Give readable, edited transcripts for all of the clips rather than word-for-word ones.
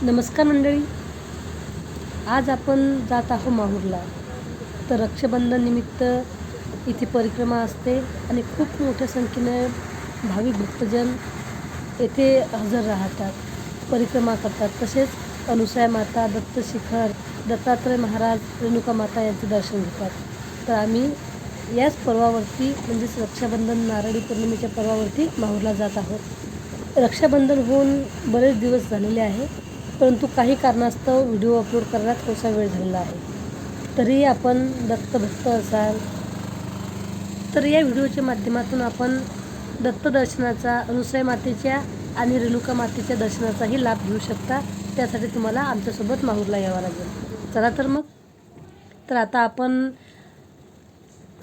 नमस्कार मंडळी, आज आपण जात आहोत माहूरला. तर रक्षाबंधन निमित्त इथे परिक्रमा असते आणि खूप मोठ्या संख्येने भाविक भक्तजन येथे हजर राहतात, परिक्रमा करतात. तसेच अनुसूया माता, दत्तशिखर, दत्तात्रय महाराज, रेणुका माता यांचे दर्शन घेतात. तर आम्ही याच पर्वावरती म्हणजेच रक्षाबंधन नारळी पौर्णिमेच्या पर्वावरती माहूरला जात आहोत. रक्षाबंधन होऊन बरेच दिवस झालेले आहे, परंतु काही कारणास्तव व्हिडिओ अपलोड करायला थोडासा वेळ झालेला आहे. तरी आपण दत्तभक्त असाल तर या व्हिडिओच्या माध्यमातून आपण दत्तदर्शनाचा, अनुसूया मातेच्या आणि रेणुका मातेच्या दर्शनाचाही लाभ घेऊ शकता. त्यासाठी तुम्हाला आमच्यासोबत माहूरला यावं लागेल. चला तर मग. तर आता आपण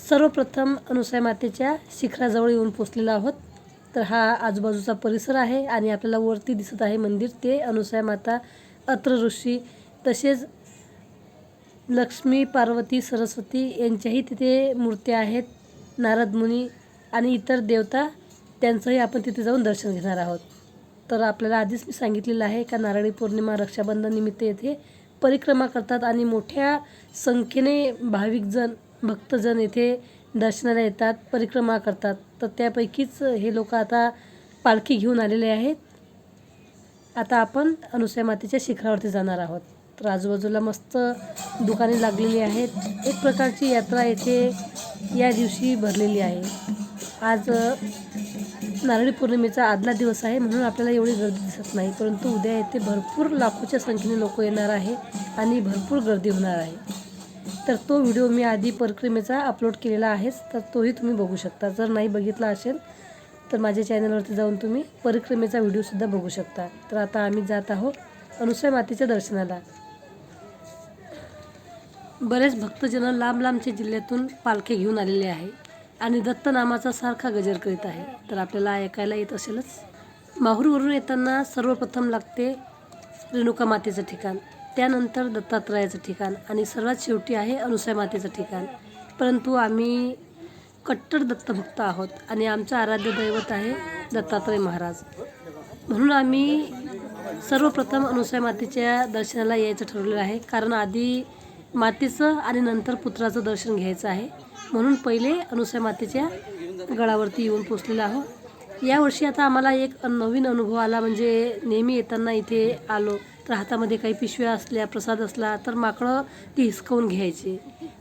सर्वप्रथम अनुसूया मातेच्या शिखराजवळ येऊन पोचलेलो आहोत. तर हा आजूबाजूचा परिसर आहे आणि आपल्याला वरती दिसत आहे मंदिर, ते अनुसूया माता, अत्र ऋषी, तसेच लक्ष्मी, पार्वती, सरस्वती यांच्याही तिथे मूर्त्या आहेत. नारद मुनी आणि इतर देवता, त्यांचंही आपण तिथे जाऊन दर्शन घेणार आहोत. तर आपल्याला आधीच मी सांगितलेलं आहे का नारळी पौर्णिमा, रक्षाबंधन निमित्त येथे परिक्रमा करतात आणि मोठ्या संख्येने भाविकजन, भक्तजन येथे दर्शनाला येतात, परिक्रमा करतात. तर त्यापैकीच हे लोक आता पालखी घेऊन आलेले आहेत. आता आपण अनुसूया मातेच्या शिखरावरती जाणार आहोत. तर आजूबाजूला मस्त दुकाने लागलेली आहेत. एक प्रकारची यात्रा येथे या दिवशी भरलेली आहे. आज नारळी पौर्णिमेचा आदला दिवस आहे, म्हणून आपल्याला एवढी गर्दी दिसत नाही, परंतु उद्या येथे भरपूर लाखोच्या संख्येने लोक येणार आहे आणि भरपूर गर्दी होणार आहे. तर तो व्हिडिओ मी आधी परिक्रमेचा अपलोड केलेला आहेच, तर तोही तुम्ही बघू शकता. जर नाही बघितला असेल तर माझ्या चॅनलवरती जाऊन तुम्ही परिक्रमेचा व्हिडिओसुद्धा बघू शकता. तर आता आम्ही जात आहोत अनुसूया मातेच्या दर्शनाला. बरेच भक्तजन लांब लांबच्या जिल्ह्यातून पालखी घेऊन आलेले आहे आणि दत्त नामाचा सारखा गजर करीत आहे. तर आपल्याला ऐकायला येत असेलच. माहूरवरून येताना सर्वप्रथम लागते रेणुका मातेचं ठिकाण, त्यानंतर दत्तात्रयाचं ठिकाण आणि सर्वात शेवटी आहे अनुसूया मातेचं ठिकाण. परंतु आम्ही कट्टर दत्तभक्त आहोत आणि आमचं आराध्य दैवत आहे दत्तात्रय महाराज, म्हणून आम्ही सर्वप्रथम अनुसूया मातेच्या दर्शनाला यायचं ठरवलेलं आहे. कारण आधी मातेचं आणि नंतर पुत्राचं दर्शन घ्यायचं आहे, म्हणून पहिले अनुसूया मातेच्या गडावरती येऊन पोचलेलो आहोत. यावर्षी आता आम्हाला एक नवीन अनुभव आला. म्हणजे नेहमी येताना इथे आलो तर हातामध्ये काही पिशव्या असल्या, प्रसाद असला तर माकडं ती हिसकावून घ्यायची,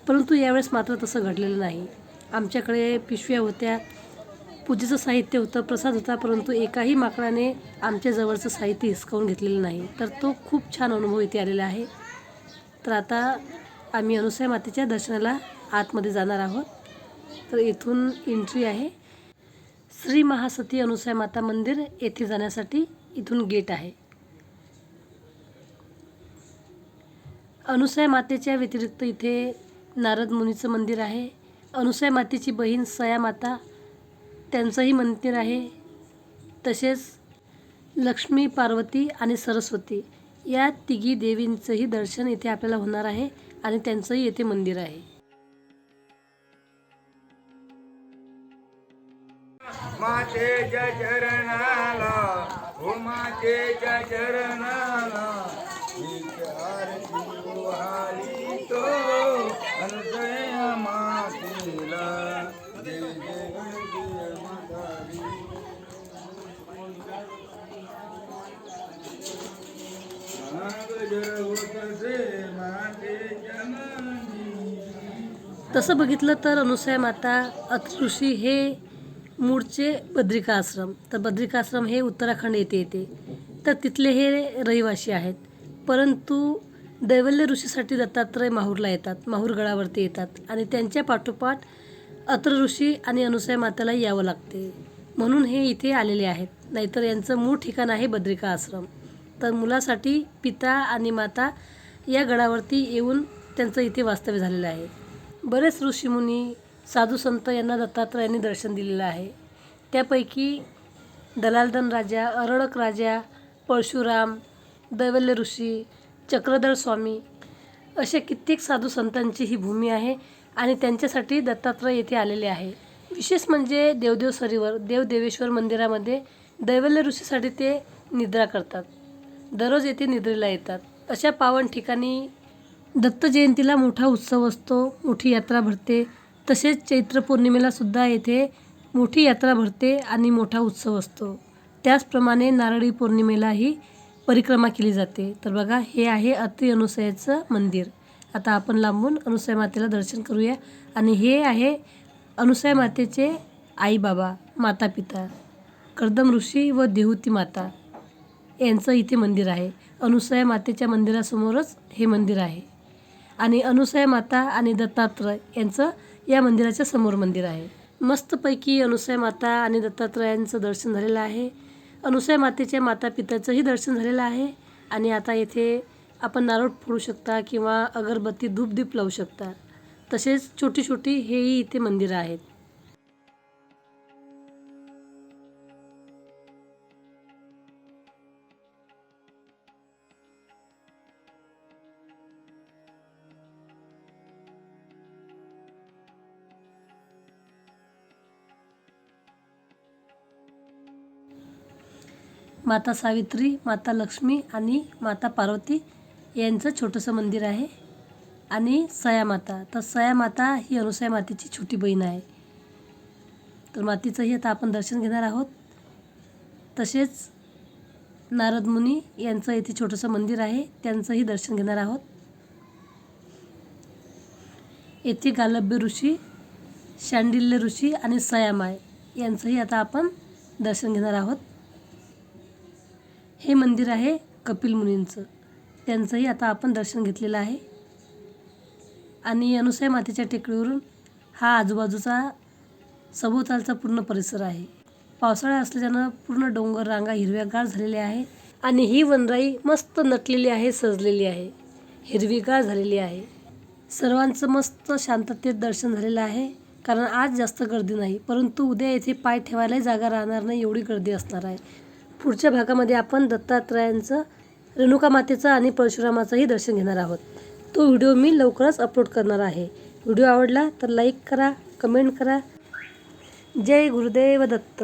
परंतु यावेळेस मात्र तसं घडलेलं नाही. आमच्याकडे पिशव्या होत्या, पूजेचं साहित्य होतं, प्रसाद होता, परंतु एकाही माकडाने आमच्या जवळचं साहित्य हिसकावून घेतलेलं नाही. तर तो खूप छान अनुभव इथे आलेला आहे. तर आता आम्ही अनुसूया मातेच्या दर्शनाला आतमध्ये जाणार आहोत. तर इथून एंट्री आहे. श्री महासती अनुसूया माता मंदिर येथे जाण्यासाठी इथून गेट आहे. अनुसूया मातेच्या व्यतिरिक्त इथे नारद मुनीचं मंदिर आहे. अनुसूया मातेची बहीण सया माता, त्यांचंही मंदिर आहे. तसेच लक्ष्मी, पार्वती आणि सरस्वती या तिघी देवींचंही दर्शन इथे आपल्याला होणार आहे आणि त्यांचंही येथे मंदिर आहे. मातेच्या चरणाला, हो मातेच्या चरणाला आरती वाहितो अनुसूया मातेला. जय जय गणपती माताजी. गजर होतसे मातेच्या मंदिरी. तसं बघितलं तर अनुसूया माता, अत्र ऋषी हे मूळचे बद्रिका आश्रम. तर बद्रिका आश्रम हे उत्तराखंड येथे येते, तर तिथले हे रहिवासी आहेत. परंतु दैवल्य ऋषीसाठी दत्तात्रय माहूरला येतात, माहूर गडावरती येतात आणि त्यांच्या पाठोपाठ अत्र ऋषी आणि अनुसूया मातेला यावं लागते, म्हणून हे इथे आलेले आहेत. नाहीतर यांचं मूळ ठिकाण आहे बद्रिका आश्रम. तर मुलासाठी पिता आणि माता या गडावरती येऊन त्यांचं इथे वास्तव्य झालेलं आहे. बरेच ऋषीमुनी, साधू संत यांना दत्तात्रयांनी दर्शन दिलेलं आहे. त्यापैकी दलालदन राजा, अरळक राजा, परशुराम, दैवल्य ऋषी, चक्रधर स्वामी असे कित्येक साधू संतांची ही भूमी आहे आणि त्यांच्यासाठी दत्तात्रय येथे आलेले आहे. विशेष म्हणजे देवदेव सरीवर, देवदेवेश्वर मंदिरामध्ये दैवल्य ऋषीसाठी ते निद्रा करतात. दररोज येथे निद्रेला येतात. अशा पावन ठिकाणी दत्त जयंतीला मोठा उत्सव असतो, मोठी यात्रा भरते. तसेच चैत्र पौर्णिमेला सुद्धा येथे मोठी यात्रा भरते आणि मोठा उत्सव असतो. त्याचप्रमाणे नारळी पौर्णिमेलाही परिक्रमा केली जाते. तर बघा, हे आहे अत्रि अनुसयाचं मंदिर. आता आपण लांबून अनुसया मातेला दर्शन करूया. आणि हे आहे अनुसया मातेचे आई बाबा, माता पिता, कर्दम ऋषी व देहुती माता यांचं इथे मंदिर आहे. अनुसया मातेच्या मंदिरासमोरच हे मंदिर आहे. आणि अनुसया माता आणि दत्तात्रय यांचं या मंदिराच्या समोर मंदिर आहे. मस्तपैकी अनुसया माता आणि दत्तात्रयांचं दर्शन झालेलं आहे. अनुसया मातेच्या माता पित्याचंही दर्शन झालेलं आहे. आणि आता येथे आपण नारळ फोडू शकता किंवा अगरबत्ती धूपदीप लावू शकता. तसेच छोटी छोटी हेही इथे मंदिरं आहेत. माता सावित्री, माता लक्ष्मी आणि माता पार्वती यांचं छोटंसं मंदिर आहे. आणि सया माता, तर सया माता ही अनुसया मातेची छोटी बहीण आहे. तर मातीचंही आता आपण दर्शन घेणार आहोत. तसेच नारद मुनी यांचं इथे छोटंसं मंदिर आहे, त्यांचंही दर्शन घेणार आहोत. येथे गालभ्य ऋषी, शांडिल्य ऋषी आणि सयामाय यांचंही आता आपण दर्शन घेणार आहोत. हे मंदिर आहे कपिल मुनींचं, त्यांचंही आता आपण दर्शन घेतलेलं आहे. आणि अनुसया मातेच्या टेकडीवरून हा आजूबाजूचा सभोवतालचा पूर्ण परिसर आहे. पावसाळा असल्यानं पूर्ण डोंगर रांगा हिरव्यागार झालेल्या आहे. आणि ही वनराई मस्त नटलेली आहे, सजलेली आहे, हिरवीगार झालेली आहे. सर्वांचं मस्त शांततेत दर्शन झालेलं आहे, कारण आज जास्त गर्दी नाही. परंतु उद्या येथे पाय ठेवायलाही जागा राहणार नाही, एवढी गर्दी असणार आहे. पुढच्या भागामध्ये आपण दत्तात्रयांचं, रेणुका मातेचं आणि परशुरामाचंही दर्शन घेणार आहोत. तो व्हिडिओ मी लवकरच अपलोड करणार आहे. व्हिडिओ आवडला तर लाईक करा, कमेंट करा. जय गुरुदेव दत्त.